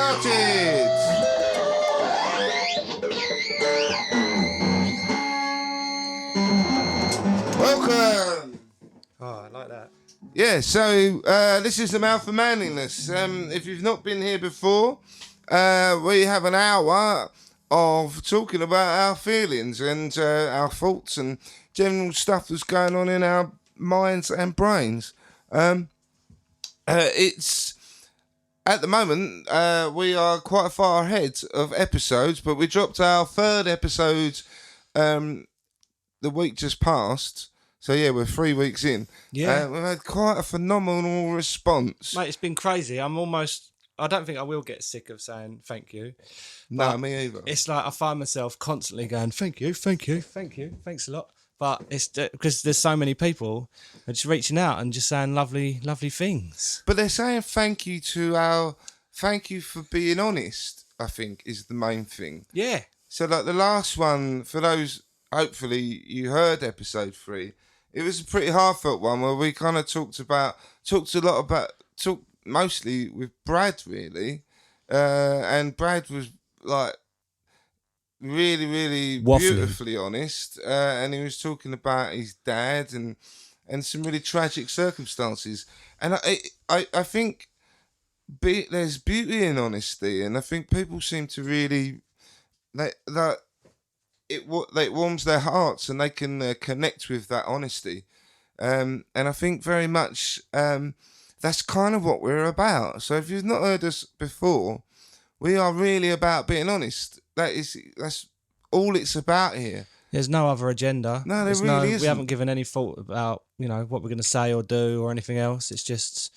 started. Welcome. Oh, I like that. Yeah, so this is the Mouth of Manliness. If you've not been here before, we have an hour of talking about our feelings and our thoughts and general stuff that's going on in our minds and brains. It's at the moment we are quite far ahead of episodes, but we dropped our third episode the week just passed. So yeah, we're 3 weeks in. Yeah. We've had quite a phenomenal response. Mate, it's been crazy. I don't think I will get sick of saying thank you. No, me either. It's like I find myself constantly going, thank you, thank you, thank you, thanks a lot. But it's because there's so many people just reaching out and just saying lovely, lovely things. But they're saying thank you for being honest, I think, is the main thing. Yeah. So like the last one, for those, hopefully you heard episode 3, it was a pretty heartfelt one where we kind of talked mostly with Brad really. And Brad was like really, really Waffling. beautifully honest. And he was talking about his dad and some really tragic circumstances. And I think there's beauty in honesty, and I think people seem to really it warms their hearts and they can connect with that honesty. And I think very much that's kind of what we're about. So if you've not heard us before, we are really about being honest. That's all it's about here. There's no other agenda. No, there really isn't. We haven't given any thought about, what we're going to say or do or anything else. It's just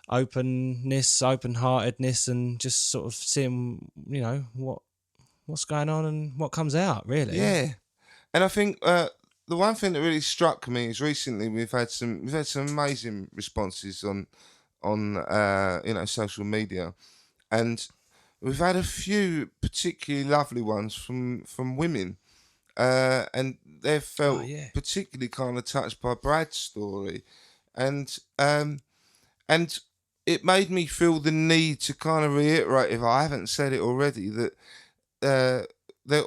openness, open-heartedness, and just sort of seeing, what's going on and what comes out, really. Yeah. And I think the one thing that really struck me is recently we've had some amazing responses on social media, and we've had a few particularly lovely ones from women, and they've felt particularly kind of touched by Brad's story, and it made me feel the need to kind of reiterate, if I haven't said it already, that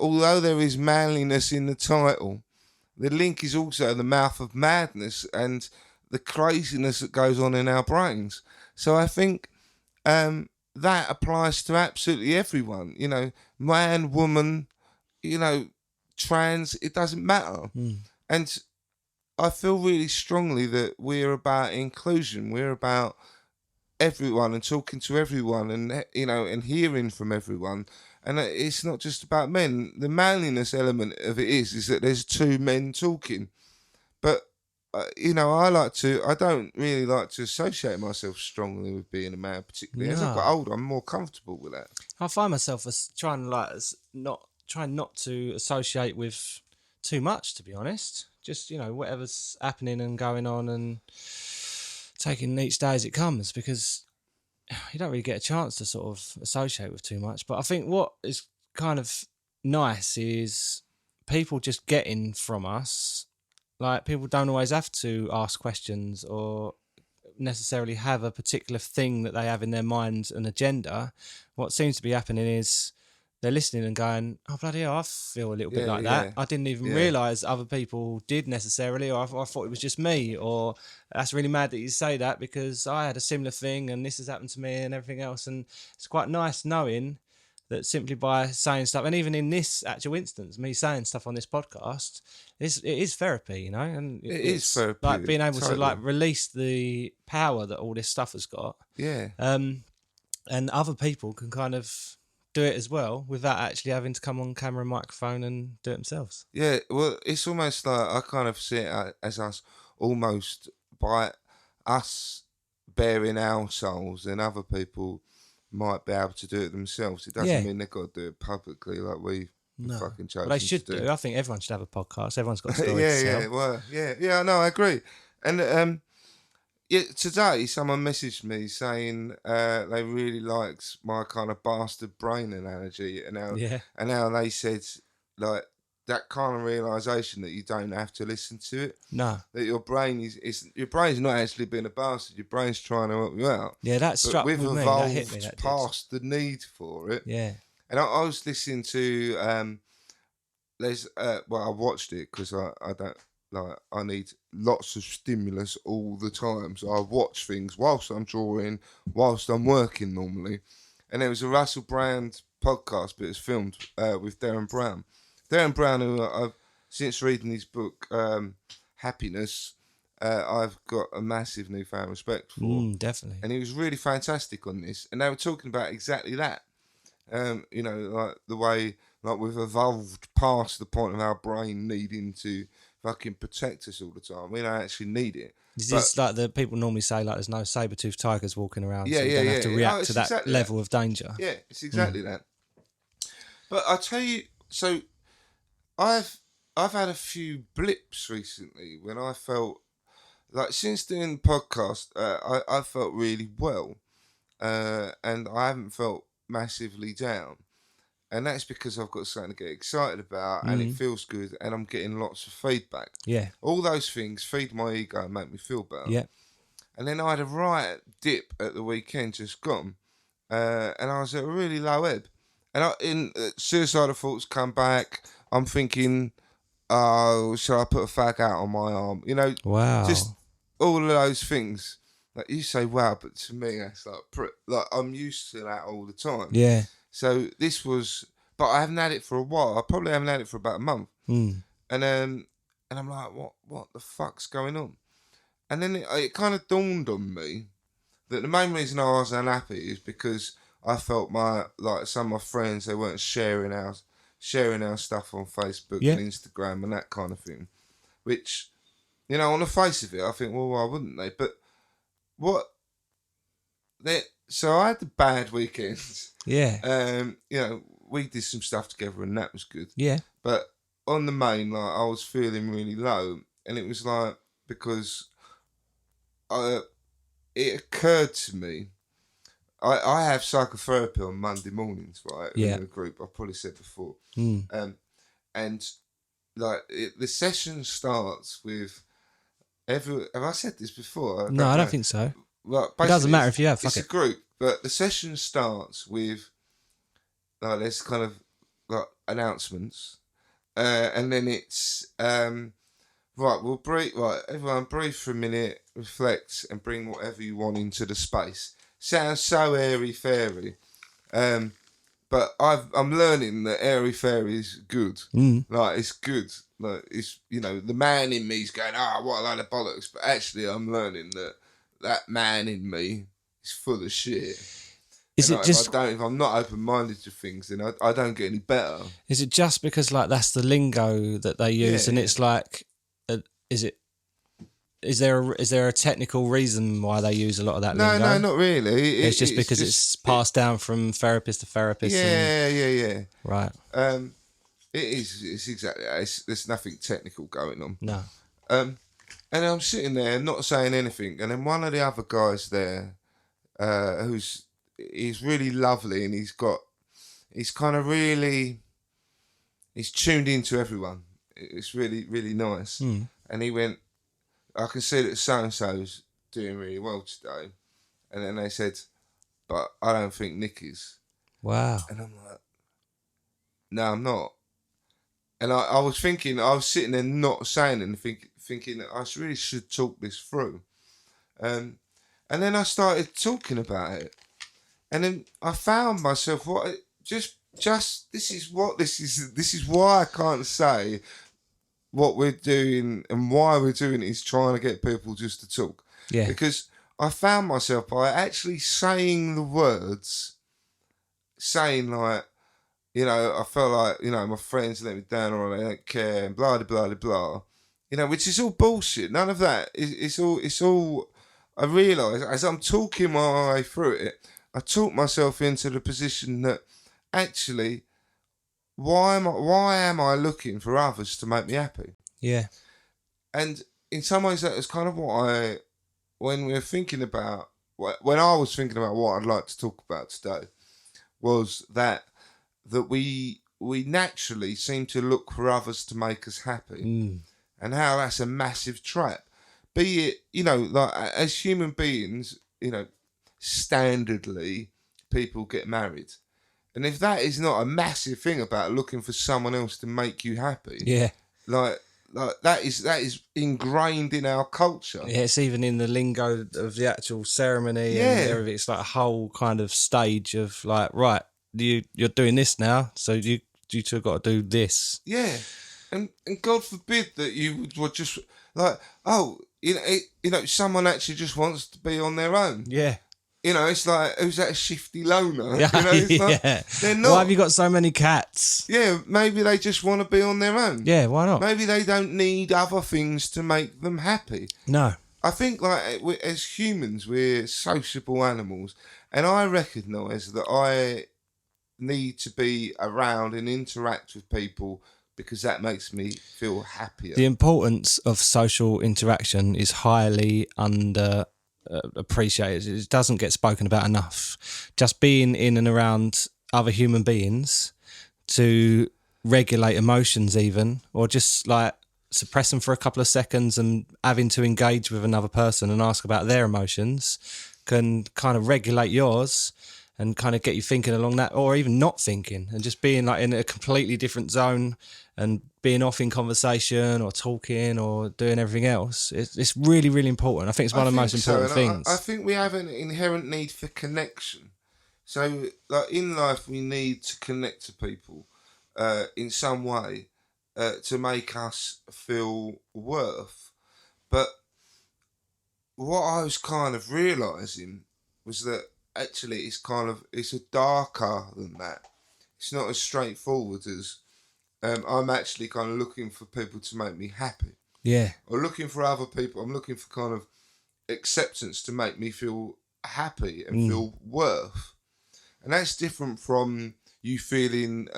although there is manliness in the title, the link is also the mouth of madness and the craziness that goes on in our brains. So I think that applies to absolutely everyone. Man, woman, trans, it doesn't matter. And I feel really strongly that we're about inclusion. We're about everyone and talking to everyone and hearing from everyone. And it's not just about men. The manliness element of it is that there's two men talking. But, I don't really like to associate myself strongly with being a man, particularly. No. As I've got older, I'm more comfortable with that. I find myself as trying not to associate with too much, to be honest. Just, whatever's happening and going on and taking each day as it comes, because you don't really get a chance to sort of associate with too much. But I think what is kind of nice is people just getting from us. Like, people don't always have to ask questions or necessarily have a particular thing that they have in their mind, an agenda. What seems to be happening is they're listening and going, oh, bloody hell, I feel a little bit like that. I didn't even realise other people did necessarily, or I thought it was just me, or that's really mad that you say that because I had a similar thing and this has happened to me and everything else. And it's quite nice knowing that simply by saying stuff, and even in this actual instance, me saying stuff on this podcast, it is therapy, and it is therapy. Like being able to release the power that all this stuff has got. Yeah. And other people can kind of do it as well without actually having to come on camera and microphone and do it themselves. Yeah, well, it's almost like I kind of see it as us almost by us bearing our souls, and other people might be able to do it themselves. It doesn't mean they've got to do it publicly like we've fucking chosen. Well, they should to do. I think everyone should have a podcast. Everyone's got a story to tell. Yeah, no, I agree. And today someone messaged me saying they really liked my kind of bastard brain analogy, and how they said, like, that kind of realization that you don't have to listen to it. No. That your brain your brain's not actually being a bastard. Your brain's trying to help you out. Yeah, that But struck we've with me. That hit me. evolved That did. past the need for it. Yeah. And I was listening to I watched it because I don't like, I need lots of stimulus all the time. So I watch things whilst I'm drawing, whilst I'm working normally. And there was a Russell Brand podcast, but it was filmed with Darren Brown. Darren Brown, who I've since reading his book Happiness, I've got a massive newfound respect for. Definitely. And he was really fantastic on this. And they were talking about exactly that. You know, like the way, like, we've evolved past the point of our brain needing to fucking protect us all the time. We don't actually need it. Is this like the people normally say, like, there's no saber-toothed tigers walking around, so you don't have to react to that exactly level of danger? Yeah, it's exactly that. But I'll tell you, so I've had a few blips recently when I felt like, since doing the podcast, I felt really well, and I haven't felt massively down. And that's because I've got something to get excited about, and it feels good, and I'm getting lots of feedback. Yeah. All those things feed my ego and make me feel better. Yeah. And then I had a right dip at the weekend just gone, and I was at a really low ebb. And suicidal thoughts come back. I'm thinking, oh, shall I put a fag out on my arm? You know, Wow. just all of those things. Like, you say, wow, but to me, that's like I'm used to that all the time. Yeah. So this was, but I haven't had it for a while. I probably haven't had it for about a month. And I'm like, what the fuck's going on? And then it kind of dawned on me that the main reason I was unhappy is because I felt some of my friends, they weren't sharing our stuff on Facebook and Instagram and that kind of thing. Which, you know, on the face of it, I think, well, why wouldn't they? But so I had the bad weekends. Yeah. You know, we did some stuff together and that was good. Yeah. But on the main, like, I was feeling really low, and it was like, because it occurred to me, I have psychotherapy on Monday mornings, right? Yeah. In a group, I've probably said before. And like, the session starts with have I said this before? No, I don't think so. Well, it doesn't matter if you have. It's a group, but the session starts with there's kind of like announcements, and then it's we'll breathe. Right, everyone, breathe for a minute, reflect, and bring whatever you want into the space. Sounds so airy fairy, but I'm learning that airy fairy is good. Like, it's good. Like, it's, you know, the man in me's going, what a load of bollocks. But actually, I'm learning that man in me is full of shit. Is it just? If I'm not open-minded to things, then I don't get any better. Is it just because, like, that's the lingo that they use, and it's like, is there a technical reason why they use a lot of that lingo? No, not really. It's just because it's passed down from therapist to therapist. Yeah. Right. It is. It's exactly that. There's nothing technical going on. No. And I'm sitting there not saying anything, and then one of the other guys there, he's really lovely, and he's tuned into everyone. It's really, really nice. And he went, I can see that so-and-so's doing really well today. And then they said, but I don't think Nick is. Wow. And I'm like, no, I'm not. And I was sitting there not saying anything, thinking that I really should talk this through. And then I started talking about it. And then I found myself, this is why I can't say what we're doing and why we're doing it is trying to get people just to talk. Yeah. Because I found myself by actually saying the words, like, you know, I felt like, you know, my friends let me down or they don't care and blah, blah, blah, blah. You know, which is all bullshit. None of that. It's all, I realise as I'm talking my way through it, I talk myself into the position that actually, why am I looking for others to make me happy? Yeah. And in some ways that was kind of when I was thinking about what I'd like to talk about today, was that we we naturally seem to look for others to make us happy, and how that's a massive trap. Be it, like as human beings, standardly people get married, and if that is not a massive thing about looking for someone else to make you happy, Yeah. like that is ingrained in our culture. Yeah, it's even in the lingo of the actual ceremony and Yeah. everything. It's like a whole kind of stage of like, right, you're doing this now, so you two got to do this. Yeah, and God forbid that you would just like, oh, someone actually just wants to be on their own. Yeah. It's like, who's that shifty loner? Yeah. It's like, Yeah. they're not. Why have you got so many cats? Yeah, maybe they just want to be on their own. Yeah, why not? Maybe they don't need other things to make them happy. No. I think, like, as humans, we're sociable animals, and I recognise that I need to be around and interact with people because that makes me feel happier. The importance of social interaction is highly under appreciated. It doesn't get spoken about enough. Just being in and around other human beings to regulate emotions, even, or just like suppress them for a couple of seconds and having to engage with another person and ask about their emotions can kind of regulate yours and kind of get you thinking along that, or even not thinking and just being like in a completely different zone and being off in conversation or talking or doing everything else. It's really, really important. I think it's one of the most important things. I think we have an inherent need for connection. So, like, in life, we need to connect to people in some way to make us feel worth. But what I was kind of realising was that actually it's a darker than that. It's not as straightforward as I'm actually kind of looking for people to make me happy. Yeah. Or looking for other people. I'm looking for kind of acceptance to make me feel happy and feel worth. And that's different from you feeling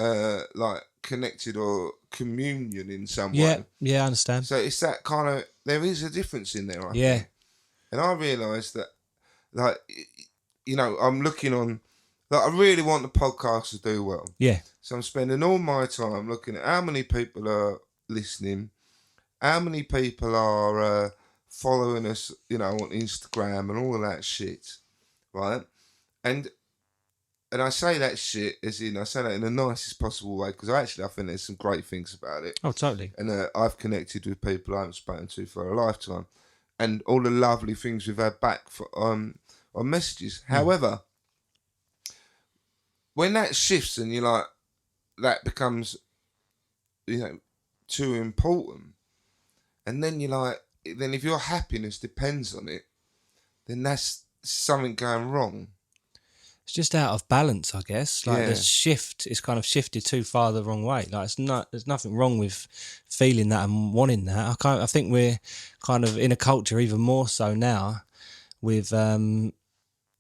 like connected or communion in some way. Yeah, I understand. So it's that kind of, there is a difference in there, I Yeah. think. And I realised that, like, I'm looking on, like, I really want the podcast to do well. Yeah. So I'm spending all my time looking at how many people are listening, how many people are following us, on Instagram and all of that shit, right? And I say that shit as in, I say that in the nicest possible way because I think there's some great things about it. Oh, totally. And I've connected with people I haven't spoken to for a lifetime, and all the lovely things we've had back on messages. However, when that shifts and you're like, that becomes, too important, and then you're like, then if your happiness depends on it, then that's something going wrong. It's just out of balance, I guess. Like the shift is kind of shifted too far the wrong way. Like there's nothing wrong with feeling that and wanting that. I think we're kind of in a culture even more so now with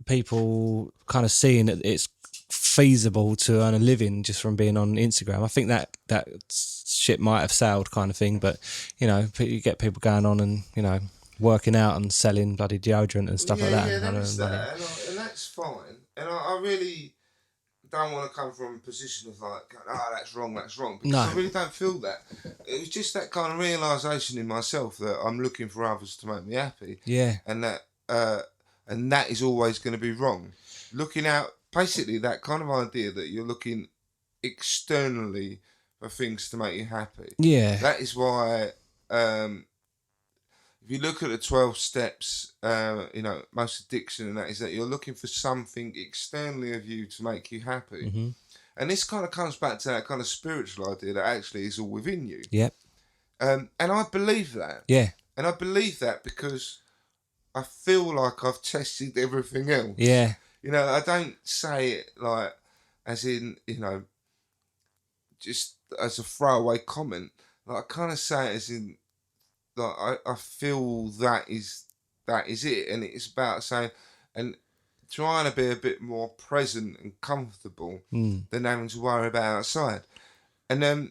people kind of seeing that it's feasible to earn a living just from being on Instagram. I think that shit might have sailed kind of thing, but you get people going on and working out and selling bloody deodorant and stuff like that. Yeah, there is that, and that's fine. And I really don't want to come from a position of like, that's wrong, because I really don't feel that. It was just that kind of realisation in myself that I'm looking for others to make me happy. Yeah. And that is always going to be wrong. Looking out, basically that kind of idea that you're looking externally for things to make you happy. Yeah. That is why... if you look at the 12 steps, most addiction and that is that you're looking for something externally of you to make you happy. Mm-hmm. And this kind of comes back to that kind of spiritual idea that actually is all within you. Yep. And I believe that. Yeah. And I believe that because I feel like I've tested everything else. Yeah. I don't say it like, as in, just as a throwaway comment. Like, I kind of say it as in, like, I feel that is it, and it's about saying and trying to be a bit more present and comfortable than having to worry about outside. And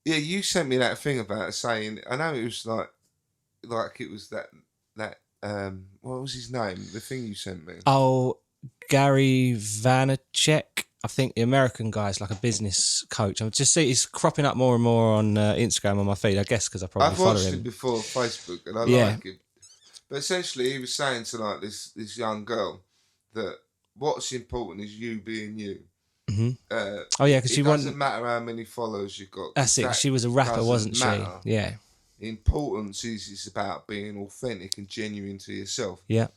you sent me that thing about saying, I know it was like it was that what was his name? The thing you sent me. Oh, Gary Vaynerchuk. I think the American guy's like a business coach. I just see he's cropping up more and more on Instagram on my feed. I guess because I probably I've follow watched him. him before on Facebook, and I Yeah. like him. But essentially, he was saying to like this young girl that what's important is you being you. Mm-hmm. Oh yeah, because it doesn't matter how many followers you've got. That's it. That she was a rapper, wasn't matter. she? Yeah. The importance is it's about being authentic and genuine to yourself. Yeah.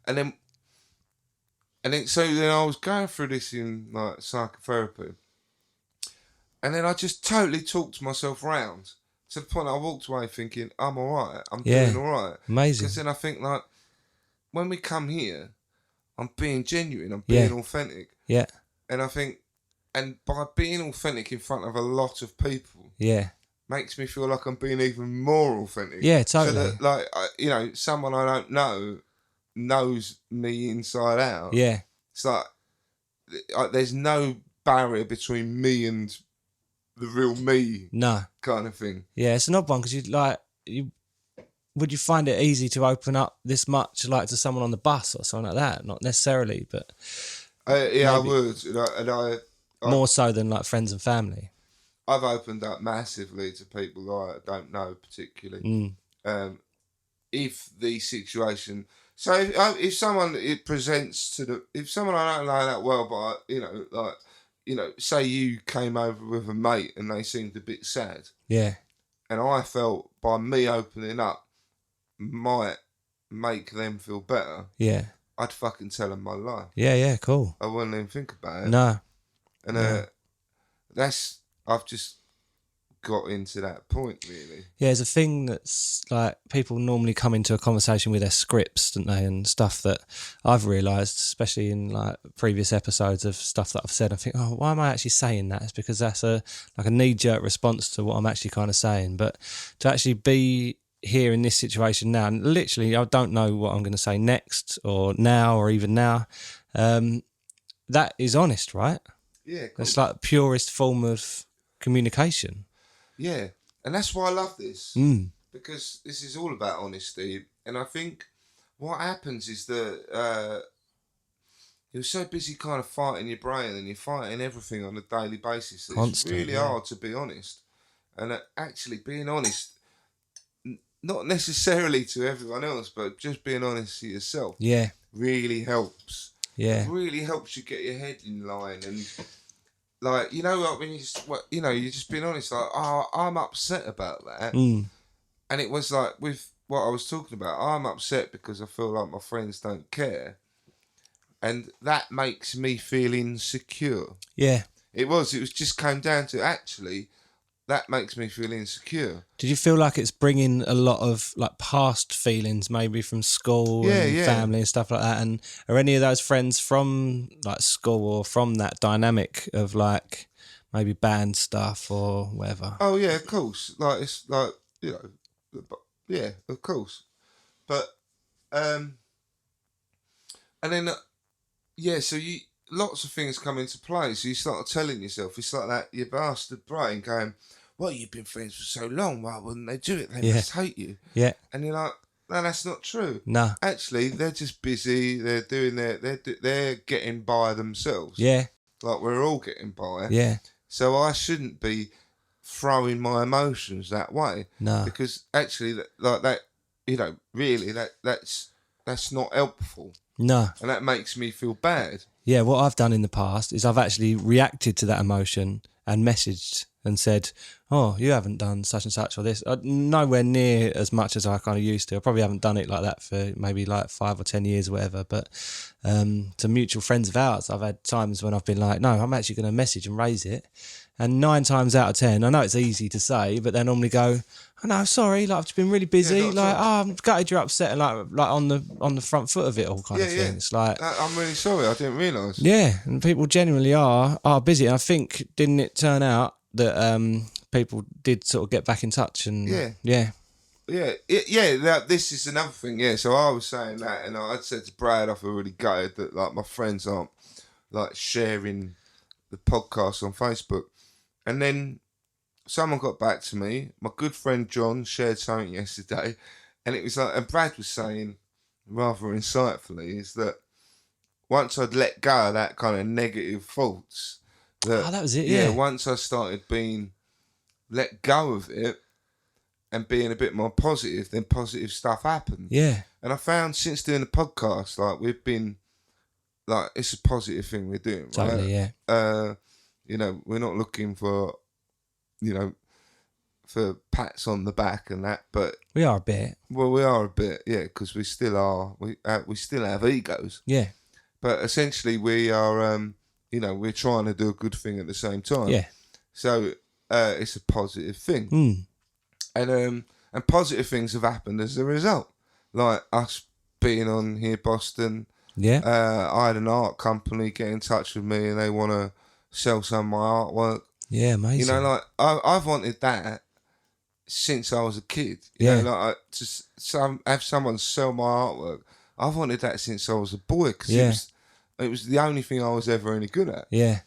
And then so then I was going through this in like psychotherapy, and then I just totally talked myself round to the point I walked away thinking I'm all right. I'm doing all right. Amazing. Because then I think like when we come here, I'm being genuine. I'm being authentic. Yeah. And I think, and by being authentic in front of a lot of people, makes me feel like I'm being even more authentic. Yeah, totally. So that, like, someone I don't know knows me inside out. Yeah. It's like there's no barrier between me and the real me. No. Kind of thing. Yeah, it's an odd one because would you find it easy to open up this much like to someone on the bus or something like that? Not necessarily, but I would, and I more so than like friends and family. I've opened up massively to people I don't know particularly. If the situation, so if someone it presents to if someone I don't know that well, but say you came over with a mate and they seemed a bit sad, and I felt by me opening up might make them feel better, I'd fucking tell them my life. Yeah, cool. I wouldn't even think about it. No. And I've just got into that point, really. Yeah, there's a thing that's like people normally come into a conversation with their scripts, don't they, and stuff that I've realised, especially in like previous episodes of stuff that I've said, I think, oh, why am I actually saying that? It's because that's a knee-jerk response to what I'm actually kind of saying. But to actually be here in this situation now, and literally I don't know what I'm going to say next or now or even now, that is honest, right? Yeah, cool. It's like the purest form of communication. Yeah, and that's why I love this, because this is all about honesty. And I think what happens is that you're so busy kind of fighting your brain and you're fighting everything on a daily basis that it's really hard to be honest. And actually being honest, not necessarily to everyone else, but just being honest to yourself, really helps. Yeah, it really helps you get your head in line. And like, when you're just being honest, like, oh, I'm upset about that. And it was like with what I was talking about, I'm upset because I feel like my friends don't care. And that makes me feel insecure. Yeah. It just came down to actually, that makes me feel insecure. Did you feel like it's bringing a lot of like past feelings, maybe from school and family and stuff like that? And are any of those friends from like school or from that dynamic of like maybe band stuff or whatever? Oh yeah, of course. Like it's like yeah, of course. But and then so lots of things come into play. So you start telling yourself, it's like that your bastard brain going, well, you've been friends for so long, why wouldn't they do it? They must hate you. Yeah. And you're like, no, that's not true. No. Actually, they're just busy. They're doing they're getting by themselves. Yeah. Like we're all getting by. Yeah. So I shouldn't be throwing my emotions that way. No. Because actually, really, that's not helpful. No. And that makes me feel bad. Yeah, what I've done in the past is I've actually reacted to that emotion and messaged and said, oh, you haven't done such and such or this. Nowhere near as much as I kind of used to. I probably haven't done it like that for maybe like 5 or 10 years or whatever. But to mutual friends of ours, I've had times when I've been like, no, I'm actually going to message and raise it. And 9 times out of 10, I know it's easy to say, but they normally go, oh, no, sorry, like I've just been really busy. Like, oh, I'm gutted you're upset, and like on the front foot of it all kind of thing. It's like, I'm really sorry, I didn't realise. Yeah, and people genuinely are busy. And I think, didn't it turn out that people did sort of get back in touch and this is another thing. Yeah, so I was saying that, and I said to Brad, I feel really gutted that like my friends aren't like sharing the podcast on Facebook. And then someone got back to me. My good friend John shared something yesterday, and it was like, and Brad was saying rather insightfully, is that once I'd let go of that kind of negative thoughts, that was it. Yeah. Once I started being let go of it and being a bit more positive, then positive stuff happened. Yeah. And I found since doing the podcast, like we've been, like it's a positive thing we're doing, right? Totally. Yeah. You know, we're not looking for, you know, for pats on the back and that, but We are a bit. well, we are a bit, yeah, because we still are. We still have egos, Yeah. but essentially we are. You know, we're trying to do a good thing at the same time. Yeah. So it's a positive thing, and positive things have happened as a result, like us being on here, Boston. Yeah. I had an art company get in touch with me, and they want to sell some of my artwork. Yeah. Amazing. You know, like I've wanted that since I was a kid. You Yeah. know, like have someone sell my artwork. I've wanted that since I was a boy because it was the only thing I was ever any good at. Yeah.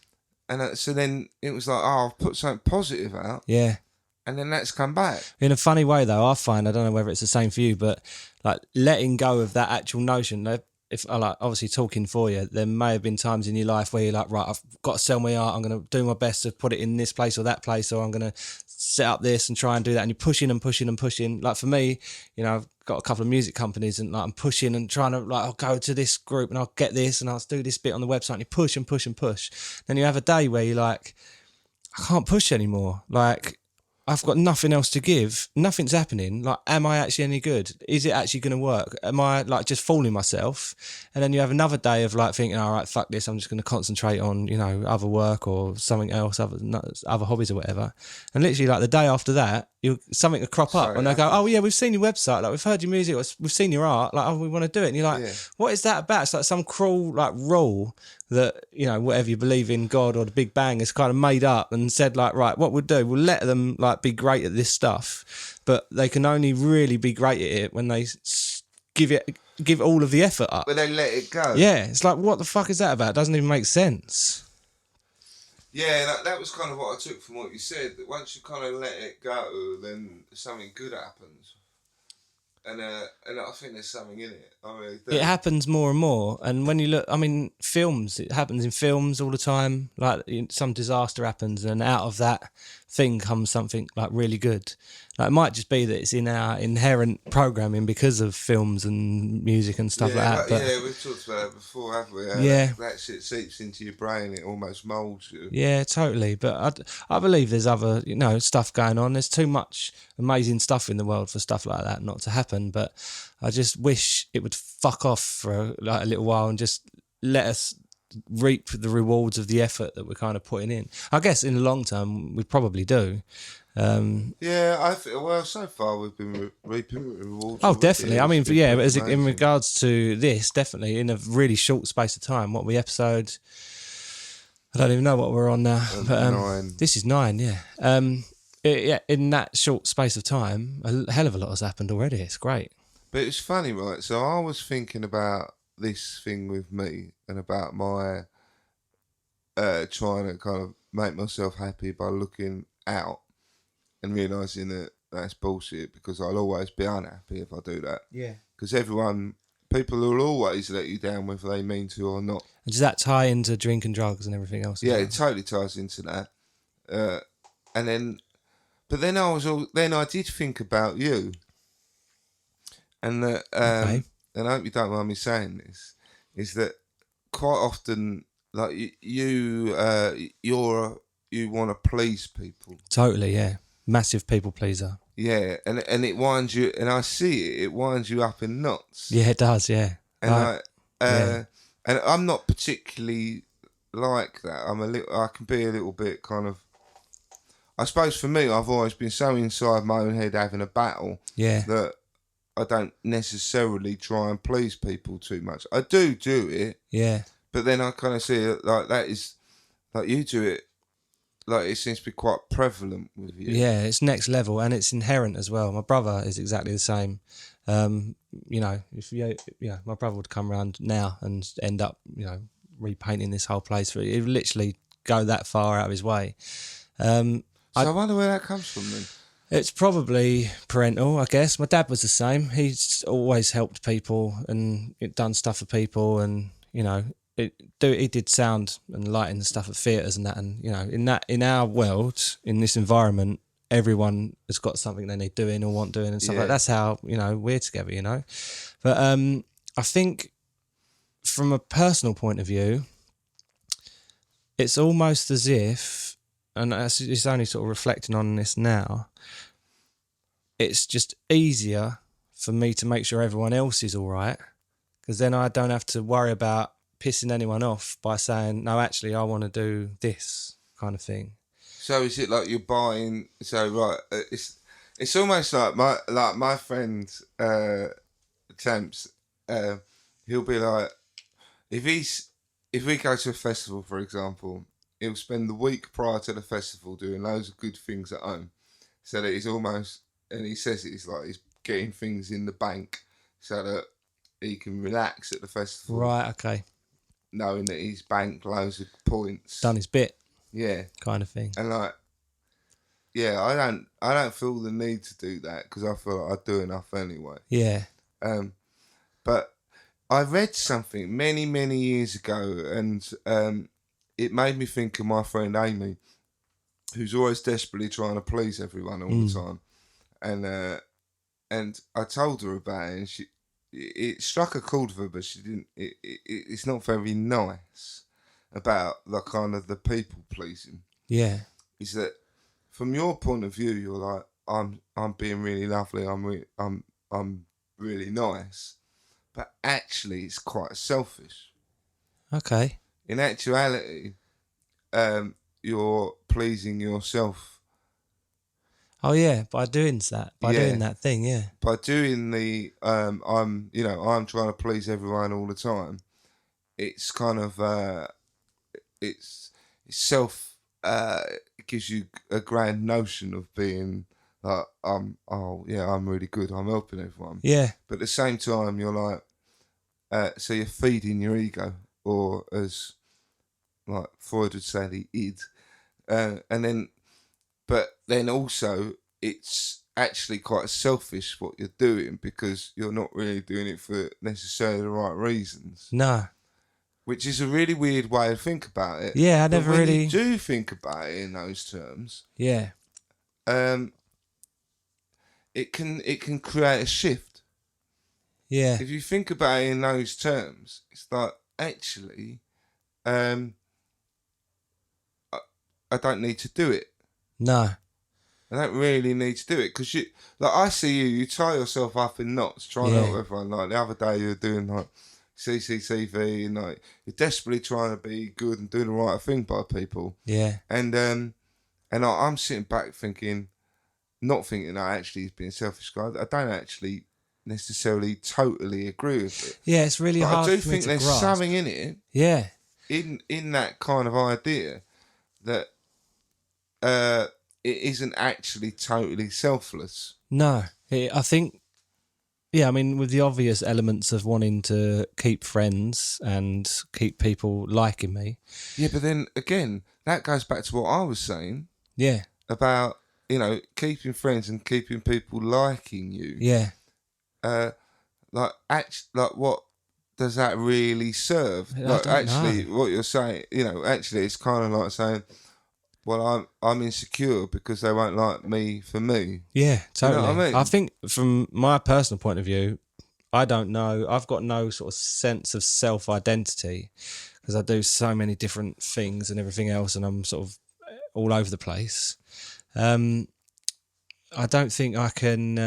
And so then it was like, oh, I've put something positive out. Yeah. And then that's come back. In a funny way, though, I find, I don't know whether it's the same for you, but like letting go of that actual notion, if I like obviously talking for you, there may have been times in your life where you're like, right, I've got to sell my art. I'm going to do my best to put it in this place or that place, or I'm going to set up this and try and do that. And you're pushing and pushing and pushing. Like for me, you know, I've got a couple of music companies and like I'm pushing and trying to like, I'll go to this group and I'll get this and I'll do this bit on the website. And you push and push and push. Then you have a day where you're like, I can't push anymore. Like, I've got nothing else to give. Nothing's happening. Like, am I actually any good? Is it actually going to work? Am I like just fooling myself? And then you have another day of like thinking, all right, fuck this. I'm just going to concentrate on, you know, other work or something else, other hobbies or whatever. And literally like the day after that, something will crop up and they go, oh yeah, we've seen your website. Like we've heard your music. We've seen your art. Like, oh, we want to do it. And you're like, what is that about? It's like some cruel like rule that, you know, whatever you believe in, God or the Big Bang, has kind of made up and said like, right, what we'll do, we'll let them like be great at this stuff, but they can only really be great at it when they give all of the effort up. When they let it go. Yeah, it's like, what the fuck is that about? It doesn't even make sense. Yeah, that was kind of what I took from what you said, that once you kind of let it go, then something good happens. And I think there's something in it. I really do. It happens more and more. And when you look, I mean, films, it happens in films all the time. Like some disaster happens and out of that thing comes something like really good. Like it might just be that it's in our inherent programming because of films and music and stuff like that. But we've talked about it before, haven't we? That shit seeps into your brain. It almost moulds you. Yeah, totally. But I believe there's other, you know, stuff going on. There's too much amazing stuff in the world for stuff like that not to happen. But I just wish it would fuck off for like a little while and just let us reap the rewards of the effort that we're kind of putting in. I guess in the long term, we probably do. I think, well, so far we've been reaping rewards. Oh, definitely. I mean, but in regards to this, definitely in a really short space of time. What episode? I don't even know what we're on now. But 9. This is 9. Yeah. In that short space of time, a hell of a lot has happened already. It's great. But it's funny, right? So I was thinking about this thing with me and about my trying to kind of make myself happy by looking out and realising that that's bullshit, because I'll always be unhappy if I do that. Yeah. Because people will always let you down whether they mean to or not. Does that tie into drink and drugs and everything else? Yeah, it totally ties into that. Then I did think about you, and that, and I hope you don't mind me saying this, is that quite often, like you want to please people. Totally, yeah. Massive people pleaser. Yeah, and it winds you, and I see it. It winds you up in knots. Yeah, it does. Yeah, and and I'm not particularly like that. I can be a little bit kind of. I suppose for me, I've always been so inside my own head having a battle. Yeah. That I don't necessarily try and please people too much. I do it. Yeah. But then I kind of see it like that is like you do it. Like it seems to be quite prevalent with you. Yeah, it's next level and it's inherent as well. My brother is exactly the same. You know, my brother would come around now and end up, you know, repainting this whole place. He would literally go that far out of his way. So I wonder where that comes from then. It's probably parental, I guess. My dad was the same. He's always helped people and done stuff for people, and you know, he did sound and lighting and stuff at theatres and that, and in our world, in this environment, everyone has got something they need doing or want doing and stuff like that. That's how we're together. But I think from a personal point of view, it's almost as if, and it's only sort of reflecting on this now, it's just easier for me to make sure everyone else is all right, because then I don't have to worry about pissing anyone off by saying, no, actually, I want to do this kind of thing. So is it like you're buying? So right, it's almost like my friend Champs. He'll be like, if we go to a festival, for example, he'll spend the week prior to the festival doing loads of good things at home, so that he's almost, and he says it's like he's getting things in the bank so that he can relax at the festival. Right. Okay. Knowing that he's banked loads of points, Done his bit. Yeah. Kind of thing. And like, yeah, I don't feel the need to do that because I feel like I do enough anyway. Yeah. But I read something many, many years ago, and it made me think of my friend Amy, who's always desperately trying to please everyone all the time. And I told her about it, and it struck a chord with her, but she didn't. It's not very nice about the kind of the people pleasing. Yeah. Is that from your point of view, you're like, I'm being really lovely. I'm really nice, but actually, it's quite selfish. Okay. In actuality, you're pleasing yourself. Oh yeah, by doing that thing, yeah. By doing the I'm trying to please everyone all the time. It's kind of it's self. It gives you a grand notion of being like I'm really good. I'm helping everyone. Yeah. But at the same time, you're like, so you're feeding your ego, or as like Freud would say, the id, but then also it's actually quite selfish what you're doing because you're not really doing it for necessarily the right reasons. No. Which is a really weird way to think about it. Yeah, I but never when really. you do think about it in those terms, Yeah. It can create a shift. Yeah. If you think about it in those terms, it's like actually, I don't need to do it. No. I don't really need to do it because I see you tie yourself up in knots trying to help everyone. Like the other day, you were doing like CCTV and like you're desperately trying to be good and do the right thing by people. Yeah. And I'm sitting back thinking, not thinking that actually he's being selfish. I don't actually necessarily totally agree with it. Yeah, it's really hard. I do think there's something in it. Yeah. In that kind of idea that it isn't actually totally selfless. No, I think. Yeah, I mean, with the obvious elements of wanting to keep friends and keep people liking me. Yeah, but then again, that goes back to what I was saying. Yeah. About, keeping friends and keeping people liking you. Yeah. What does that really serve? Like, actually, what you're saying, actually, it's kind of like saying, well, I'm insecure because they won't like me for me. Yeah, totally. You know what I mean? I think from my personal point of view, I don't know. I've got no sort of sense of self-identity because I do so many different things and everything else, and I'm sort of all over the place. I don't think I can.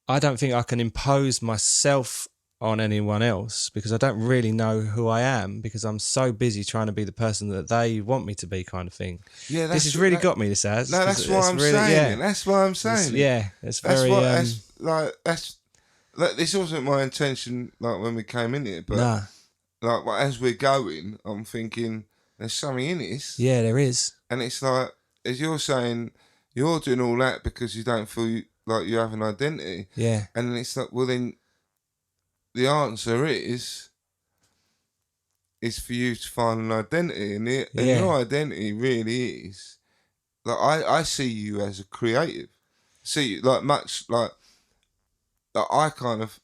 I don't think I can impose myself on anyone else because I don't really know who I am because I'm so busy trying to be the person that they want me to be, kind of thing. Yeah, this has really got me. This has. No, that's what I'm saying. Yeah. That's what I'm saying. It's very. This wasn't my intention. Like when we came in here, but as we're going, I'm thinking there's something in this. Yeah, there is. And it's like, as you're saying, you're doing all that because you don't feel like you have an identity. Yeah. And then it's like, well, then the answer is for you to find an identity, and your identity really is like I see you as a creative. See, like much like I kind of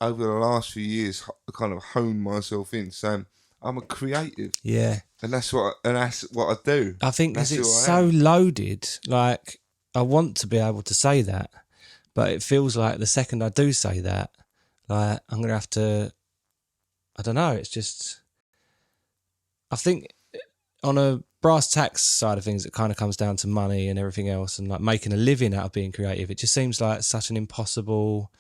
over the last few years kind of honed myself in. So I'm a creative, Yeah. and that's what I do. I think because That's it's who I so am. loaded, like, I want to be able to say that, but it feels like the second I do say that, like, I'm going to have to, I don't know, it's just, I think on a brass tacks side of things, it kind of comes down to money and everything else, and like making a living out of being creative. It just seems like such an impossible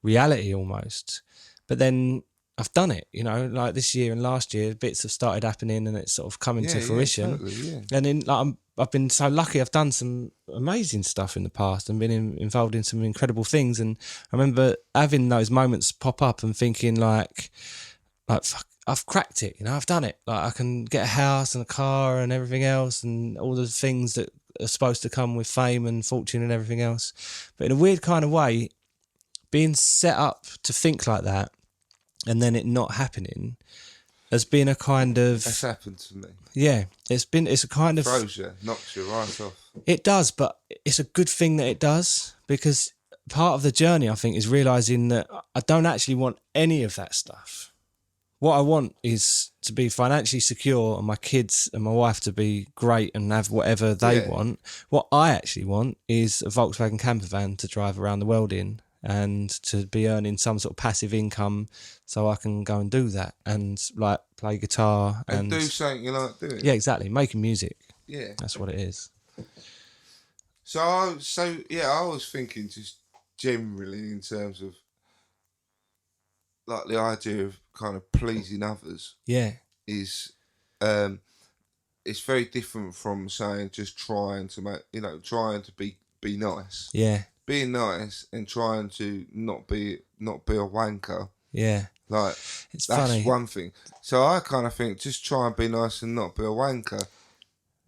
reality almost. But then I've done it, you know, like this year and last year, bits have started happening and it's sort of coming to fruition. Totally, yeah. And in like I've been so lucky. I've done some amazing stuff in the past and been involved in some incredible things. And I remember having those moments pop up and thinking like fuck, I've cracked it. You know, I've done it. Like I can get a house and a car and everything else and all the things that are supposed to come with fame and fortune and everything else. But in a weird kind of way, being set up to think like that and then it not happening has been a kind of That's happened to me. yeah. It's a kind of Throws you, knocks you right off. it does, but it's a good thing that it does because part of the journey I think is realizing that I don't actually want any of that stuff. What I want is to be financially secure and my kids and my wife to be great and have whatever they want. What I actually want is a Volkswagen camper van to drive around the world in and to be earning some sort of passive income so I can go and do that and like play guitar and do something you like doing. Yeah, exactly. Making music. Yeah. That's what it is. So I was thinking just generally in terms of like the idea of kind of pleasing others. Yeah. Is it's very different from saying just trying to make, trying to be nice. Yeah. Being nice and trying to not be a wanker. Yeah. Like it's that's funny. one thing. So I kind of think just try and be nice and not be a wanker.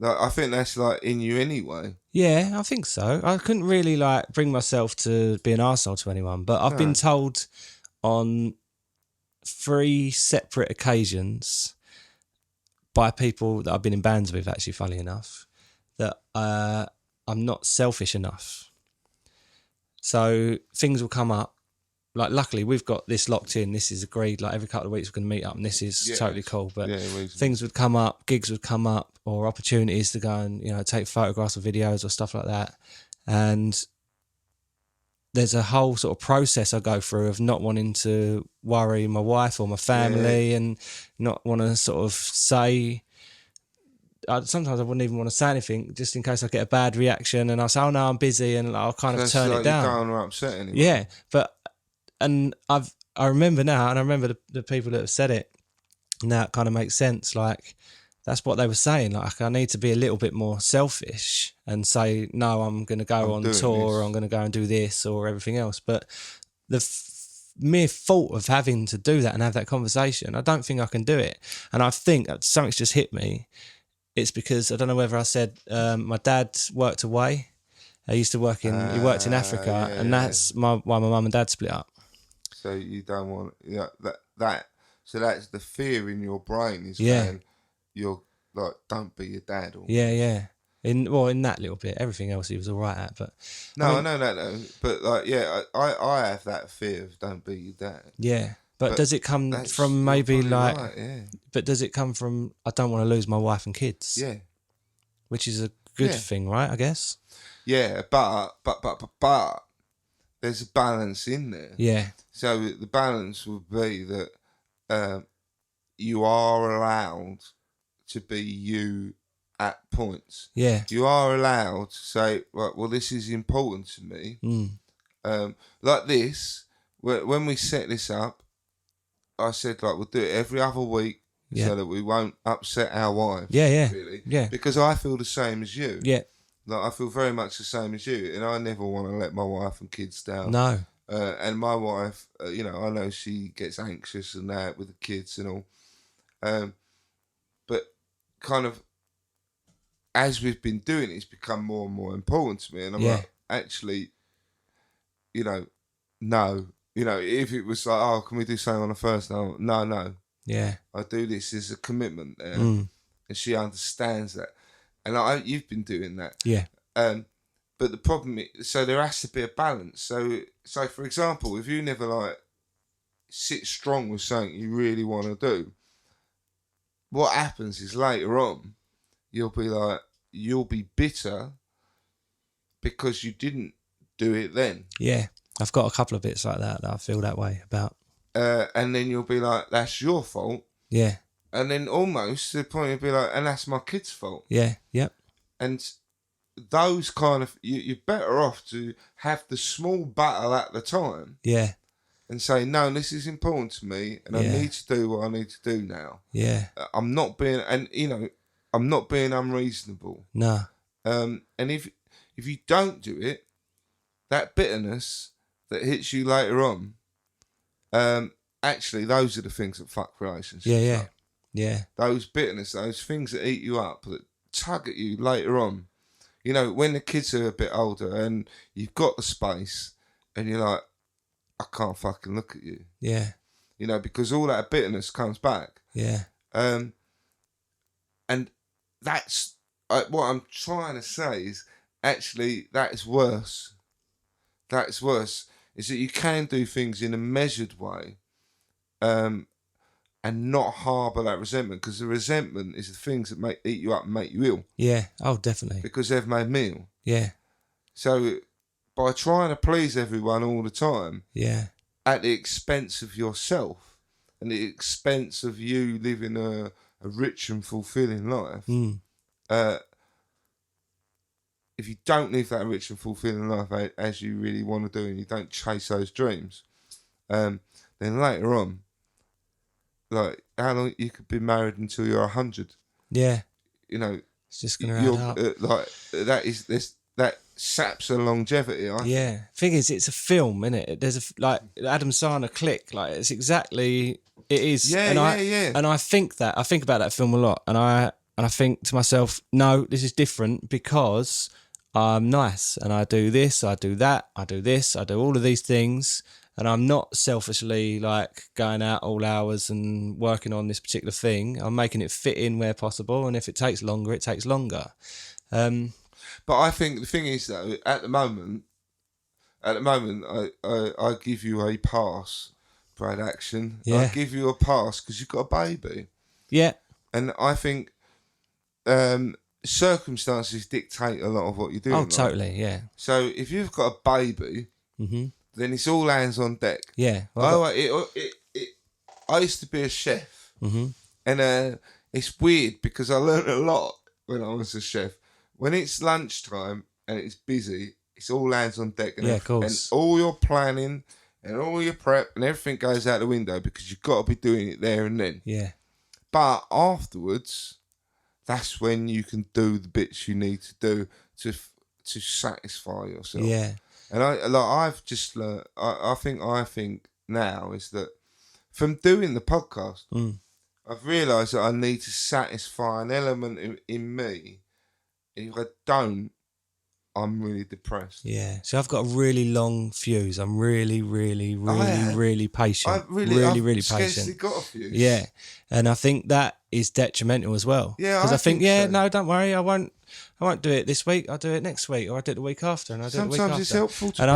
Like I think that's like in you anyway. Yeah, I think so. I couldn't really like bring myself to be an arsehole to anyone, but I've been told on 3 separate occasions by people that I've been in bands with, actually, funny enough, that I'm not selfish enough. So things will come up. Like, luckily, we've got this locked in. This is agreed. Like, every couple of weeks we're going to meet up, and this is totally cool. But things would come up, gigs would come up, or opportunities to go and, take photographs or videos or stuff like that. And there's a whole sort of process I go through of not wanting to worry my wife or my family and not want to sort of say... sometimes I wouldn't even want to say anything just in case I get a bad reaction and I'll say, oh, no, I'm busy, and I'll kind of turn it down. You don't want to upset anyone. Yeah, but... And I remember now, and I remember the people that have said it. Now it kind of makes sense. Like, that's what they were saying. Like, I need to be a little bit more selfish and say, no, I'm going to go on tour, or I'm going to go and do this or everything else. But the mere thought of having to do that and have that conversation, I don't think I can do it. And I think that something's just hit me. It's because, I don't know whether I said, my dad worked away. He used to work he worked in Africa, and that's why my mum and dad split up. So you don't want that. So that's the fear in your brain is saying you're like, don't be your dad. Almost. Yeah. In that little bit, everything else he was all right at. But I know that though. But like, I have that fear of don't be your dad. Yeah, but does it come from maybe like? Right, But does it come from I don't want to lose my wife and kids? Yeah, which is a good thing, right? I guess. Yeah, but there's a balance in there. Yeah. So the balance would be that you are allowed to be you at points. Yeah. You are allowed to say, right, well, this is important to me. Like this, when we set this up, I said, like, we'll do it every other week so that we won't upset our wives. Yeah. Really. Yeah. Because I feel the same as you. Yeah. Like, I feel very much the same as you, and I never want to let my wife and kids down. No. And my wife, I know she gets anxious and that with the kids and all. But kind of, as we've been doing it, it's become more and more important to me. And I'm like, actually, no. If it was like, oh, can we do something on the first? No. Yeah. I do this as a commitment there. And she understands that. And you've been doing that. Yeah. But the problem is, so there has to be a balance. So for example, if you never sit strong with something you really want to do, what happens is later on, you'll be bitter because you didn't do it then. Yeah. I've got a couple of bits like that I feel that way about. And then you'll be like, that's your fault. Yeah. And then almost to the point you'll be like, and that's my kid's fault. Yeah. Yep. And those kind of, you're better off to have the small battle at the time. Yeah. And say, no, this is important to me, and I need to do what I need to do now. Yeah. I'm not being, and I'm not being unreasonable. No. And if you don't do it, that bitterness that hits you later on, actually, those are the things that fuck relationships. Yeah. Up. Yeah. Those bitterness, those things that eat you up, that tug at you later on. When the kids are a bit older and you've got the space, and you're like, I can't fucking look at you. Yeah. Because all that bitterness comes back. Yeah. And that's what I'm trying to say is actually that is worse. That is worse. Is that you can do things in a measured way, and not harbour that resentment, because the resentment is the things that eat you up and make you ill. Yeah. Oh, definitely. Because they've made me ill. Yeah. So by trying to please everyone all the time, Yeah. at the expense of yourself and the expense of you living a rich and fulfilling life, if you don't live that rich and fulfilling life as you really want to do, and you don't chase those dreams, then later on, like, how long you could be married until you're 100? Yeah. It's just gonna add up. Like that saps the longevity. Yeah. Thing is, it's a film, isn't it? There's like Adam Sandler Click. Like, it's exactly, it is. Yeah. And I think about that film a lot, and I think to myself, no, this is different because I'm nice and I do this, I do that, I do this, I do all of these things, and I'm not selfishly like going out all hours and working on this particular thing. I'm making it fit in where possible, and if it takes longer, it takes longer. But I think the thing is, though, at the moment, I give you a pass, Brad Action. Yeah. I give you a pass because you've got a baby. Yeah. And I think circumstances dictate a lot of what you're doing. Oh, totally, yeah. So if you've got a baby, then it's all hands on deck. Yeah. I used to be a chef, and it's weird because I learned a lot when I was a chef. When it's lunchtime and it's busy, it's all hands on deck, and, of course. and all your planning and all your prep and everything goes out the window because you've got to be doing it there and then. Yeah. But afterwards, that's when you can do the bits you need to do to satisfy yourself. Yeah. And I've just learned. I think now is that from doing the podcast, I've realised that I need to satisfy an element in me. If I don't, I'm really depressed. Yeah. So I've got a really long fuse. I'm really patient. I've really scarcely patient. got a fuse. Yeah. And I think that is detrimental as well. Yeah, because I think so. no, don't worry, I won't do it this week. I'll do it next week, or I do it the week after, and I do it the week after. Sometimes it's helpful to And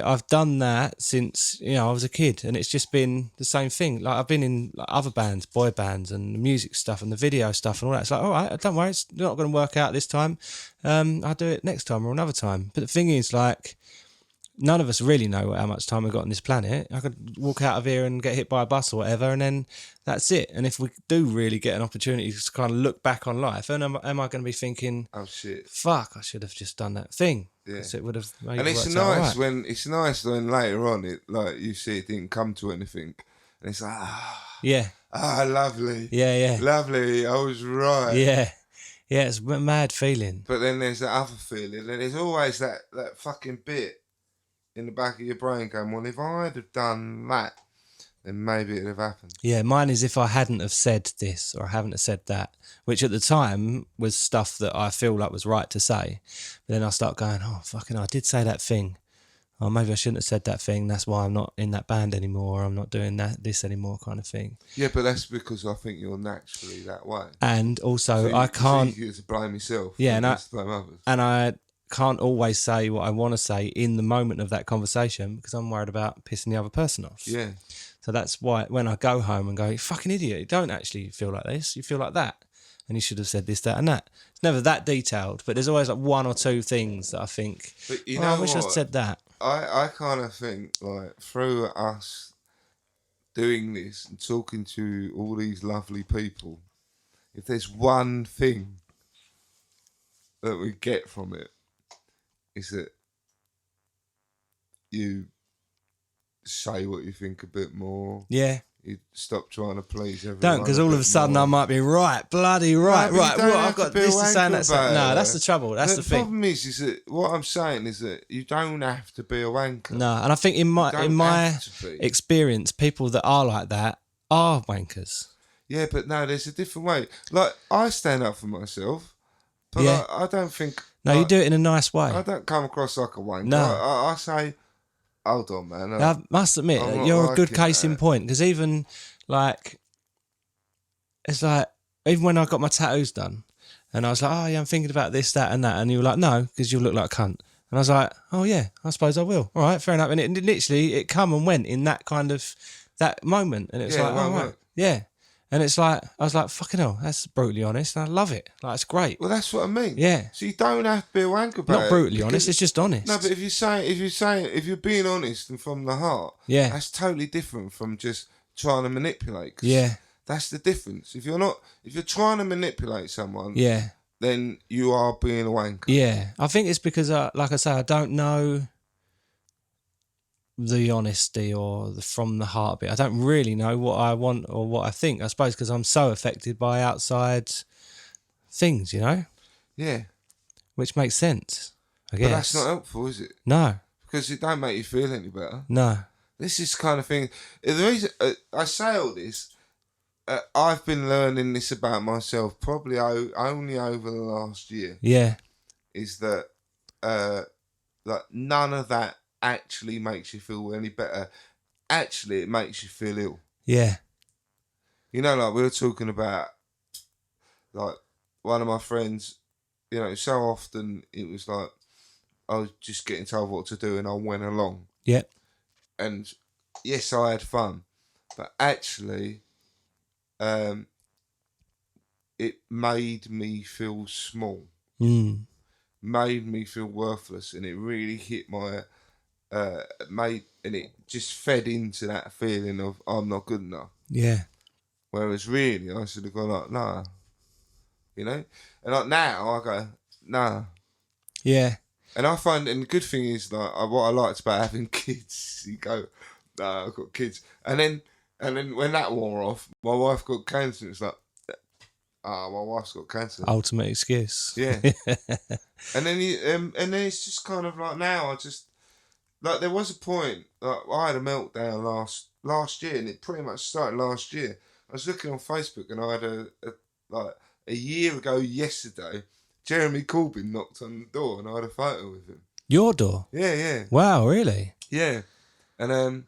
I've done that since I was a kid, and it's just been the same thing. Like, I've been in other bands, boy bands, and the music stuff and the video stuff and all that. It's like, all right, don't worry, it's not going to work out this time. I'll do it next time or another time. But the thing is, like, none of us really know how much time we've got on this planet. I could walk out of here and get hit by a bus or whatever, and then that's it. And if we do really get an opportunity to kind of look back on life, and am I going to be thinking, oh shit, fuck, I should have just done that thing. Yeah, so it would have made and it it's worked nice out right. when later on it, like, you see it didn't come to anything, and it's like, lovely, lovely, I was right. Yeah, it's a mad feeling. But then there's that other feeling, and there's always that fucking bit in the back of your brain going, well, if I'd have done that, then maybe it'd have happened. Yeah, mine is if I hadn't have said this or I haven't have said that, which at the time was stuff that I feel like was right to say. But then I start going, oh, fucking, I did say that thing. Oh, maybe I shouldn't have said that thing. That's why I'm not in that band anymore. Or I'm not doing this anymore, kind of thing. Yeah, but that's because I think you're naturally that way. And also, so I can't... It's easier to blame yourself. Yeah, and to blame others. And I can't always say what I want to say in the moment of that conversation because I'm worried about pissing the other person off. Yeah. So that's why when I go home and go, you fucking idiot, you don't actually feel like this, you feel like that. And you should have said this, that, and that. It's never that detailed, but there's always like one or two things that I think, But you oh, know I wish I'd what? said that. I kind of think, like, through us doing this and talking to all these lovely people, if there's one thing that we get from it, is that you say what you think a bit more. Yeah. You stop trying to please everyone. Don't, because all of a sudden I might be bloody right. No, but you don't Well, have I've to got be this a to say and wanker that's about that. No, it, that's though. the trouble. That's the The thing. problem is that what I'm saying is that you don't have to be a wanker. No, and I think in my don't have to be. experience, people that are like that are wankers. Yeah, but no, there's a different way. Like, I stand up for myself, but Yeah. I don't think... No, you do it in a nice way. I don't come across like a wanker. No. I say, hold on, man. I must admit, I'm not you're a good liking case in that. point, because even like, it's like, even when I got my tattoos done, and I was like, oh yeah, I'm thinking about this, that, and that, and you were like, no, because you look like a cunt. And I was like, oh yeah, I suppose I will. All right, fair enough. And it literally, it come and went in that kind of, that moment. And it was Yeah, like, well, oh right, well. yeah. And it's like, I was like, fucking hell, that's brutally honest. And I love it. Like, it's great. Well, that's what I mean. Yeah. So you don't have to be a wanker about it. Not brutally because- honest, it's just honest. No, but if you're being honest and from the heart, Yeah. that's totally different from just trying to manipulate. 'cause Yeah. That's the difference. If you're trying to manipulate someone, Yeah. then you are being a wanker. Yeah. I think it's because, like I say, I don't know the honesty or the from the heart bit. I don't really know what I want or what I think. I suppose because I'm so affected by outside things, you know, Yeah. which makes sense, I guess. But that's not helpful, is it? No, Because it don't make you feel any better. no. This is kind of thing. The reason I say all this, I've been learning this about myself probably only over the last year. Yeah, Is that like none of that actually makes you feel any better. Actually, it makes you feel ill. yeah, You know, like we were talking about, like one of my friends. You know, so often it was like I was just getting told what to do, and I went along. yeah, And yes, I had fun, but actually, it made me feel small, made me feel worthless, and it really hit my and it just fed into that feeling of I'm not good enough. yeah, Whereas really, I should have gone like, nah, you know, and like now I go, nah. yeah, And I find, and the good thing is, like, what I liked about having kids, you go, nah, I've got kids. And then when that wore off, my wife got cancer. It's like, my wife's got cancer. ultimate excuse. Yeah. and then it's just kind of like now I just, like there was a point, like I had a meltdown last year, and it pretty much started last year. I was looking on Facebook, and I had a year ago yesterday, Jeremy Corbyn knocked on the door, and I had a photo with him. Your door? Yeah, yeah. Wow, really? Yeah, and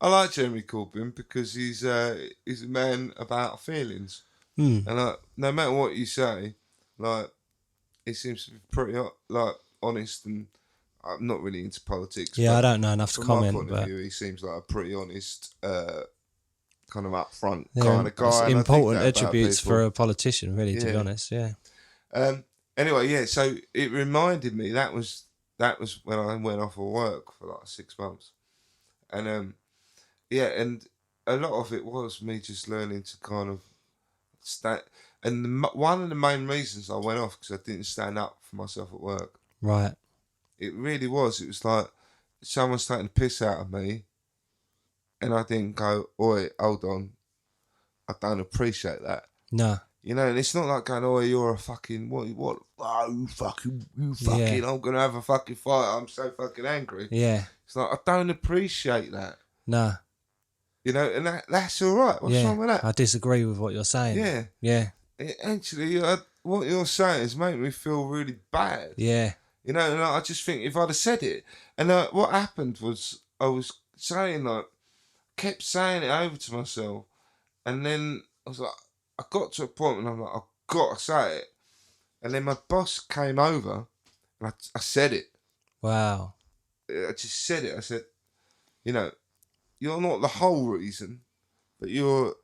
I like Jeremy Corbyn because he's a man about feelings, and like no matter what you say, like he seems to be pretty like honest, and I'm not really into politics. Yeah, but I don't know enough to from comment. my point But of view, he seems like a pretty honest, kind of upfront yeah, kind of guy. it's and I think important that about attributes people. for a politician, really. To be Yeah. honest, yeah. Anyway, yeah. So it reminded me that was when I went off of work for like 6 months, and yeah, and a lot of it was me just learning to kind of stand. And one of the main reasons I went off because I didn't stand up for myself at work. Right. It really was. It was like someone's taking the piss out of me, and I didn't go, "Oi, hold on, I don't appreciate that." No. You know, and it's not like going, "Oh, you're a fucking what? Oh, you fucking, Yeah. I'm gonna have a fucking fight. I'm so fucking angry." Yeah. It's like I don't appreciate that. No. You know, and that's all right. What's wrong with that? I disagree with what you're saying. Yeah. Yeah. Actually, what you're saying is making me feel really bad. Yeah. You know, and I just think if I'd have said it, and what happened was I was saying kept saying it over to myself, and then I was like, I got to a point when I'm like, I've got to say it, and then my boss came over, and I said it. Wow. I just said it. I said, you know, you're not the whole reason, but you're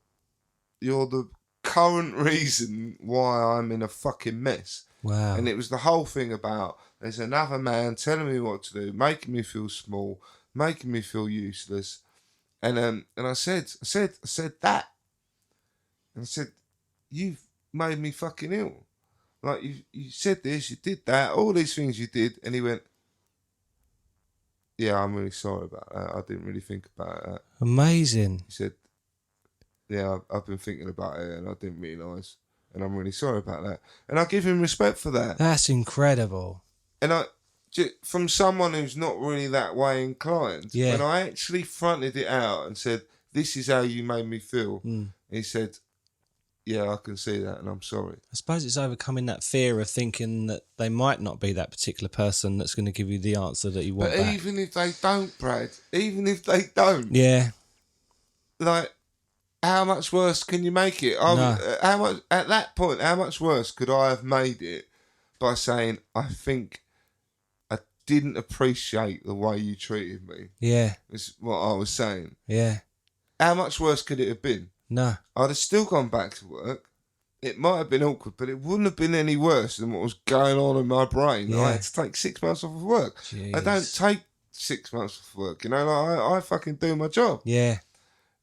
the current reason why I'm in a fucking mess. Wow. And it was the whole thing about there's another man telling me what to do, making me feel small, making me feel useless. And I said that. And I said, you've made me fucking ill. Like you said this, you did that, all these things you did. And he went, yeah, I'm really sorry about that. I didn't really think about that. Amazing. He said, yeah, I've been thinking about it and I didn't realise. And I'm really sorry about that. And I give him respect for that. That's incredible. And from someone who's not really that way inclined, Yeah. when I actually fronted it out and said, this is how you made me feel, he said, yeah, I can see that and I'm sorry. I suppose it's overcoming that fear of thinking that they might not be that particular person that's going to give you the answer that you want But back. even if they don't, Brad, even if they don't, Yeah. like, how much worse can you make it? How much at that point? How much worse could I have made it by saying, I think I didn't appreciate the way you treated me? Yeah. Is what I was saying. Yeah. How much worse could it have been? No. I'd have still gone back to work. It might have been awkward, but it wouldn't have been any worse than what was going on in my brain. Yeah. I had to take 6 months off of work. Jeez. I don't take 6 months off work, you know. Like, I fucking do my job. Yeah.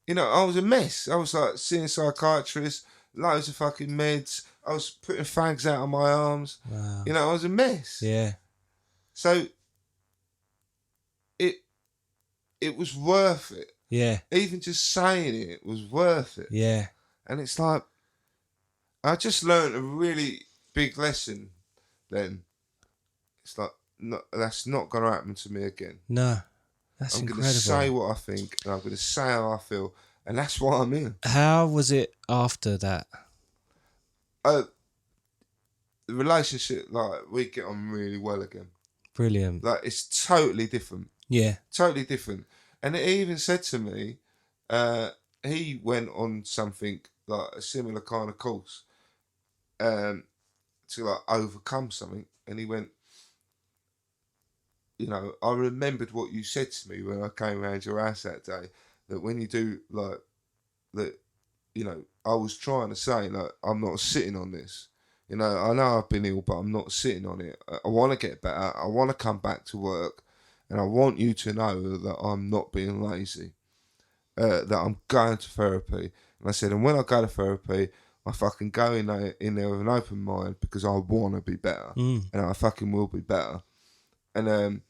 You know, I was a mess. I was like seeing psychiatrists, loads of fucking meds. I was putting fags out of my arms. Wow. You know, I was a mess. Yeah. So it was worth it. Yeah. Even just saying it was worth it. Yeah. And it's like, I just learned a really big lesson then. It's like, no, that's not going to happen to me again. No. That's I'm incredible. going to say what I think and I'm going to say how I feel. And that's why I'm here. How was it after that? The relationship, like, we get on really well again. Brilliant. Like, it's totally different. Yeah. Totally different. And he even said to me, he went on something like a similar kind of course to like overcome something. And he went, you know, I remembered what you said to me when I came around your house that day, that when you do like that, you know, I was trying to say, like, I'm not sitting on this. You know, I know I've been ill, but I'm not sitting on it. I want to get better. I want to come back to work. And I want you to know that I'm not being lazy, that I'm going to therapy. And I said, and when I go to therapy, I fucking go in there with an open mind because I want to be better. And I fucking will be better. And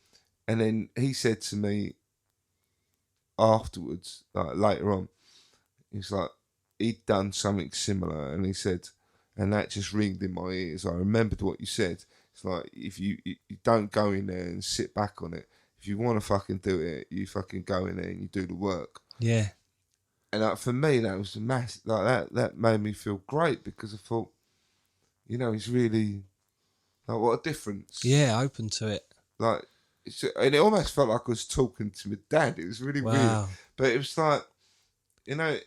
then he said to me afterwards, like later on, he's like, he'd done something similar. And he said, and that just ringed in my ears. I remembered what you said. It's like, if you don't go in there and sit back on it, if you want to fucking do it, you fucking go in there and you do the work. Yeah. And like, for me, that was a massive, like that made me feel great because I thought, you know, he's really, like, what a difference. Yeah, open to it. Like, and it almost felt like I was talking to my dad. It was really weird. But it was like, you know.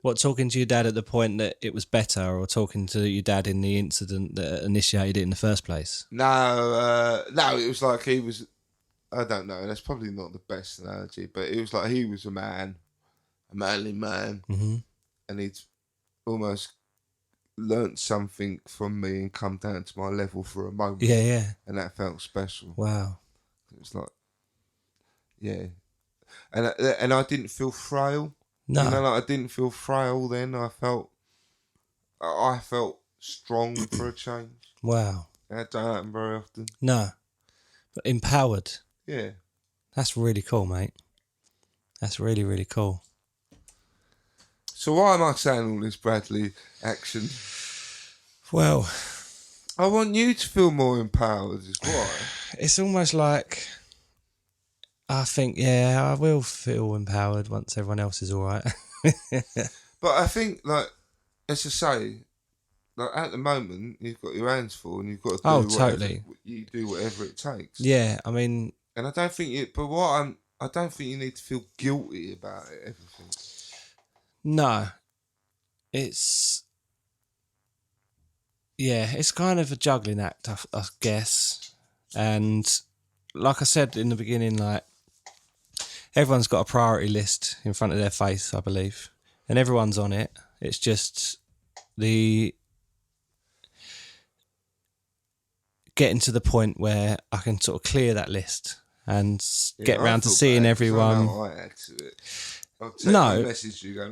What, talking to your dad at the point that it was better, or talking to your dad in the incident that initiated it in the first place? No, it was like he was, I don't know, that's probably not the best analogy, but it was like he was a man, a manly man, and he'd almost learnt something from me and come down to my level for a moment. Yeah, yeah. And that felt special. Wow. It was like, yeah. And I didn't feel frail. No. You know, like, I didn't feel frail then. I felt strong for a change. Wow. That don't happen very often. No. But empowered. Yeah. That's really cool, mate. That's really, really cool. So why am I saying all this Bradley action? Well, I want you to feel more empowered is why. It's almost like, I think, yeah, I will feel empowered once everyone else is all right. But I think, like, as I say, like, at the moment, you've got your hands full and you've got to do totally. You do whatever it takes. Yeah, I mean... And I don't think I don't think you need to feel guilty about it, everything. No. It's... Yeah, it's kind of a juggling act, I guess. And like I said in the beginning, like, everyone's got a priority list in front of their face, I believe, and everyone's on it. It's just the getting to the point where I can sort of clear that list and get round to seeing everyone. I know I add to it. I'll take No. a message you go.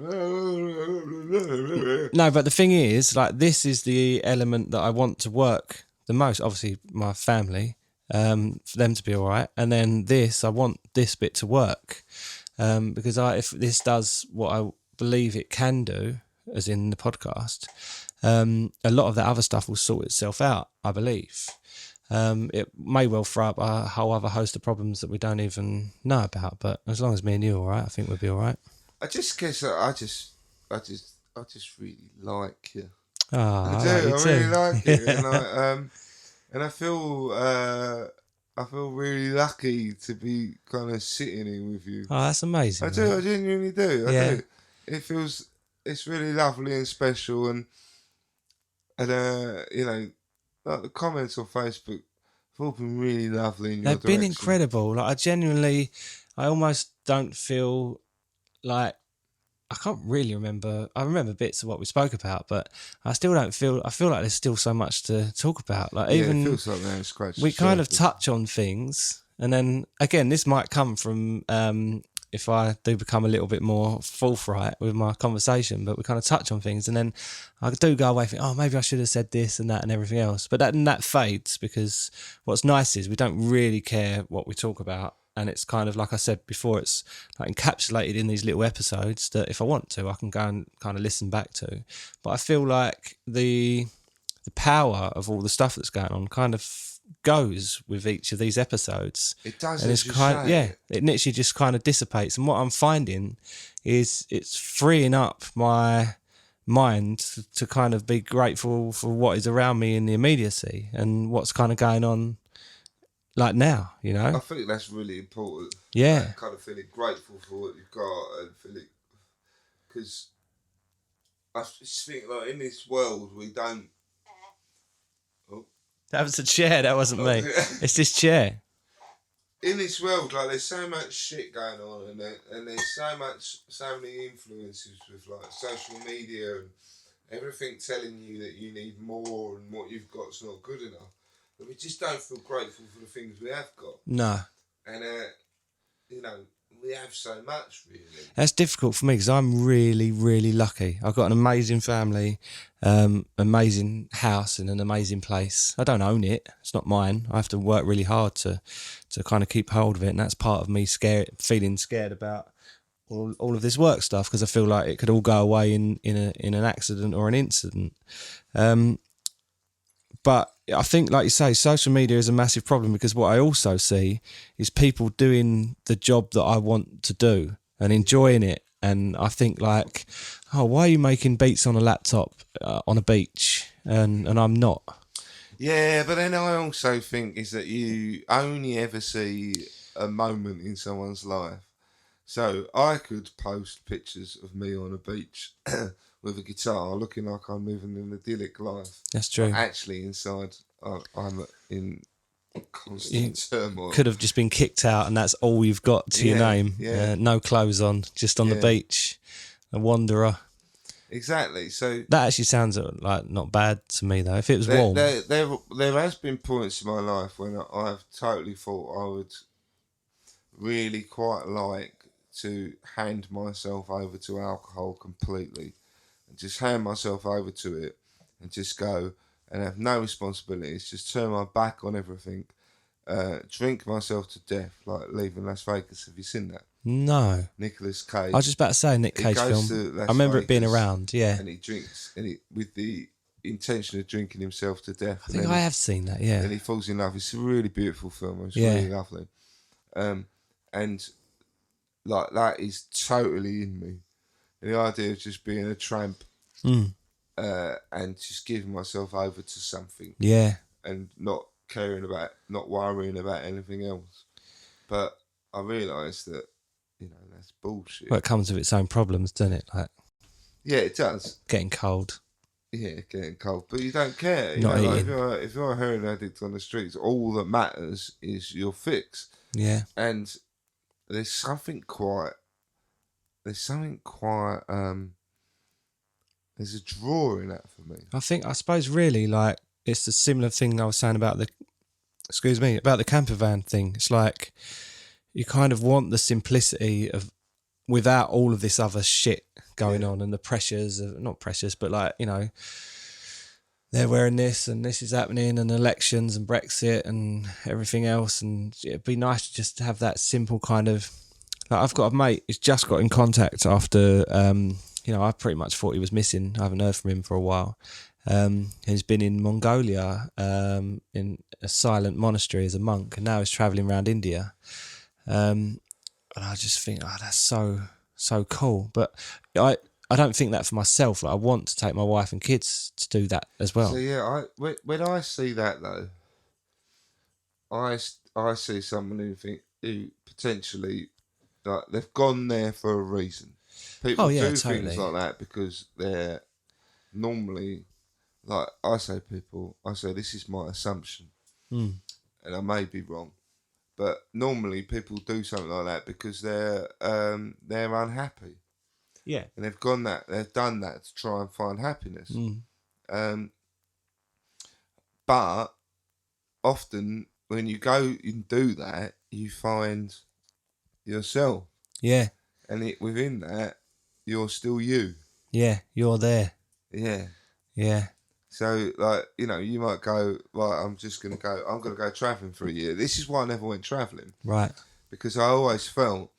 No, but the thing is, like, this is the element that I want to work the most. Obviously, my family, for them to be all right, and then I want this bit to work, because if this does what I believe it can do, as in the podcast, a lot of that other stuff will sort itself out, I believe. It may well throw up a whole other host of problems that we don't even know about, but as long as me and you are all right, I think we'll be all right. I just guess I just really like you. Oh, I do. I really like you, and I feel really lucky to be kind of sitting here with you. Oh, that's amazing. I do. Mate. I genuinely do. I do. It's really lovely and special, and you know, like the comments on Facebook have all been really lovely. They've been incredible. Like, I almost don't feel like, I can't really remember. I remember bits of what we spoke about, but I still don't feel. I feel like there's still so much to talk about. Like, even it feels like they're scratching. We kind of touch on things, and then again, this might come from if I do become a little bit more forthright with my conversation, but we kind of touch on things, and then I do go away thinking, oh, maybe I should have said this and that and everything else. But that fades, because what's nice is we don't really care what we talk about. And it's kind of, like I said before, it's like encapsulated in these little episodes that if I want to, I can go and kind of listen back to. But I feel like the power of all the stuff that's going on kind of goes with each of these episodes. It does, and it's kind of, it literally just kind of dissipates. And what I'm finding is it's freeing up my mind to kind of be grateful for what is around me in the immediacy and what's kind of going on, like now, you know. I think that's really important. Yeah, like, kind of feeling grateful for what you've got, and feeling, because I just think, like, in this world we don't. That was a chair. That wasn't me. It's this chair. In this world, like, there's so much shit going on, and there's so many influences with, like, social media and everything telling you that you need more and what you've got's not good enough. But we just don't feel grateful for the things we have got. No. And you know, we have so much, really. That's difficult for me because I'm really, really lucky. I've got an amazing family, amazing house in an amazing place. I don't own it. It's not mine. I have to work really hard to kind of keep hold of it. And that's part of me feeling scared about all of this work stuff, because I feel like it could all go away in an accident or an incident. But I think, like you say, social media is a massive problem, because what I also see is people doing the job that I want to do and enjoying it. And I think, like, oh, why are you making beats on a laptop on a beach? And I'm not. Yeah, but then I also think is that you only ever see a moment in someone's life. So I could post pictures of me on a beach with a guitar, looking like I'm living an idyllic life. That's true. But actually, inside, I'm in constant turmoil. Could have just been kicked out, and that's all you've got to your name. Yeah. No clothes on, just on the beach, a wanderer. Exactly. So that actually sounds like not bad to me, though. If it was warm, there has been points in my life when I've totally thought I would really quite like to hand myself over to alcohol completely, and just hand myself over to it, and just go and have no responsibilities, just turn my back on everything, drink myself to death, like Leaving Las Vegas. Have you seen that? No. Nicolas Cage. I was just about to say Nick Cage film. I remember it being around, yeah. And he drinks, with the intention of drinking himself to death. I think I have seen that, yeah. And he falls in love. It's a really beautiful film. It's really lovely. And like, that is totally in me. And the idea of just being a tramp and just giving myself over to something. Yeah. And not worrying about anything else. But I realised that, that's bullshit. Well, it comes with its own problems, doesn't it? Like, yeah, it does. Getting cold. Yeah, getting cold. But you don't care. If you're a heroin addict on the streets, all that matters is your fix. Yeah. And there's something quite. There's something quite. There's a draw in that for me. I suppose really like it's the similar thing I was saying about about the camper van thing. It's like you kind of want the simplicity of without all of this other shit going on and the pressures of not pressures, but like, you know, they're wearing this and this is happening and elections and Brexit and everything else. And it'd be nice to just have that simple kind of like I've got a mate who's just got in contact after you know, I pretty much thought he was missing. I haven't heard from him for a while. He's been in Mongolia in a silent monastery as a monk, and now he's travelling around India. And I just think, oh, that's so cool. But I don't think that for myself. Like, I want to take my wife and kids to do that as well. So yeah, when I see that though, I see someone who potentially like they've gone there for a reason. People do totally. things like that because they're normally like I say this is my assumption, and I may be wrong, but normally people do something like that because they're unhappy. Yeah, And they've done that to try and find happiness. But often when you go and do that, you find yourself. Yeah. And within that, you're still you. Yeah, you're there. Yeah. Yeah. So, like, you know, you might go, right, I'm going to go travelling for a year. This is why I never went travelling. Right. Because I always felt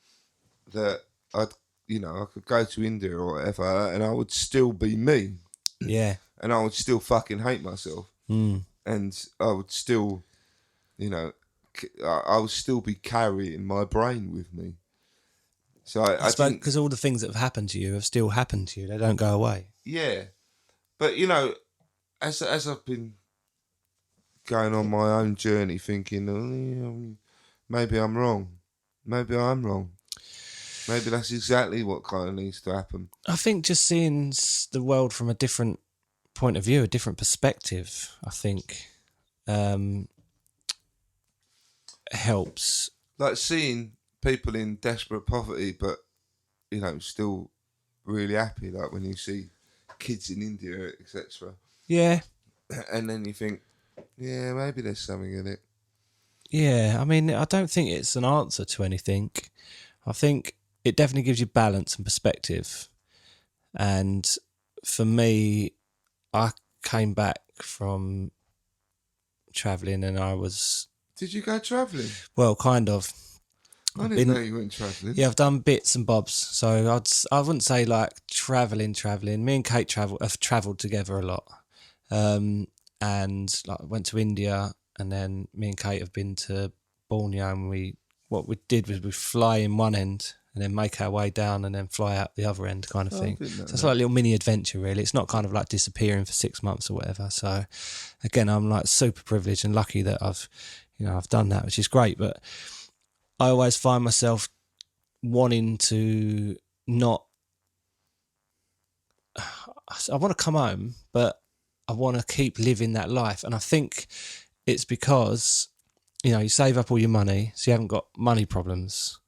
that I could go to India or whatever and I would still be me. Yeah. And I would still fucking hate myself. And I would still, you know, I would still be carrying my brain with me. So I suppose think because all the things that have happened to you have still happened to you. They don't go away. Yeah, but you know, as I've been going on my own journey, thinking, maybe I'm wrong. Maybe I'm wrong. Maybe that's exactly what kind of needs to happen. I think just seeing the world from a different point of view, a different perspective, I think helps. Like seeing people in desperate poverty, but you know, still really happy. Like when you see kids in India, etc. Yeah. And then you think, yeah, maybe there's something in it. Yeah, I mean, I don't think it's an answer to anything. I think it definitely gives you balance and perspective. And for me, I came back from travelling and I was... Did you go travelling? Well, kind of. I didn't know you went travelling. Yeah, I've done bits and bobs. So I wouldn't say like travelling. Me and Kate have travelled together a lot. And like went to India, and then me and Kate have been to Borneo, and what we did was we fly in one end and then make our way down and then fly out the other end kind of thing. So it's like a little mini adventure really. It's not kind of like disappearing for 6 months or whatever. So again, I'm like super privileged and lucky that I've done that, which is great. But I always find myself wanting to not... I want to come home, but I want to keep living that life. And I think it's because, you know, you save up all your money, so you haven't got money problems,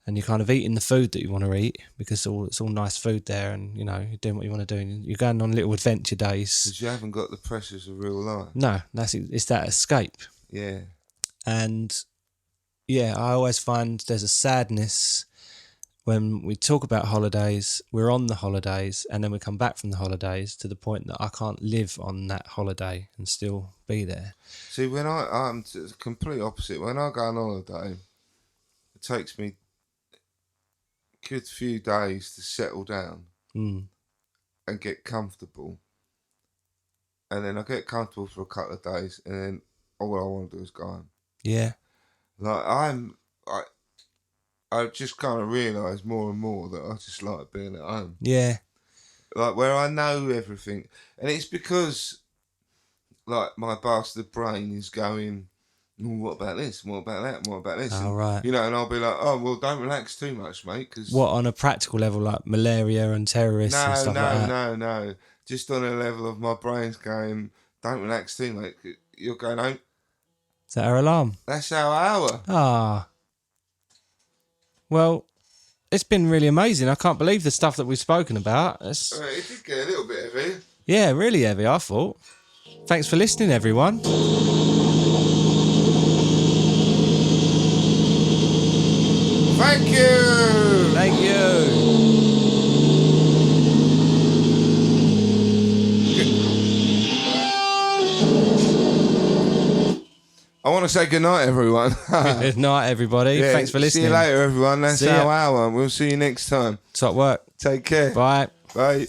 and you're kind of eating the food that you want to eat because it's all nice food there, and, you know, you're doing what you want to do, and you're going on little adventure days. Because you haven't got the pressures of real life. No, it's that escape. Yeah. And, yeah, I always find there's a sadness when we talk about holidays, we're on the holidays, and then we come back from the holidays to the point that I can't live on that holiday and still be there. See, when I'm complete opposite. When I go on holiday, it takes me a good few days to settle down and get comfortable. And then I get comfortable for a couple of days, and then all I want to do is go home. Yeah. Like I just kind of realise more and more that I just like being at home. Yeah. Like where I know everything. And it's because like my bastard brain is going, what about this? What about that? What about this? Oh, right. You know, and I'll be like, oh, well, don't relax too much, mate. Cause what, on a practical level, like malaria and terrorists and stuff like that? No. Just on a level of my brain's going, don't relax too much. You're going home. Is that our alarm? That's our hour. Ah. Well, it's been really amazing. I can't believe the stuff that we've spoken about. It did get a little bit heavy. Yeah, really heavy, I thought. Thanks for listening, everyone. Thank you. Thank you. I want to say good night, everyone. Good night, everybody. Yeah, Thanks for listening. See you later, everyone. That's See our ya. hour. We'll see you next time. Top work. Take care. Bye. Bye.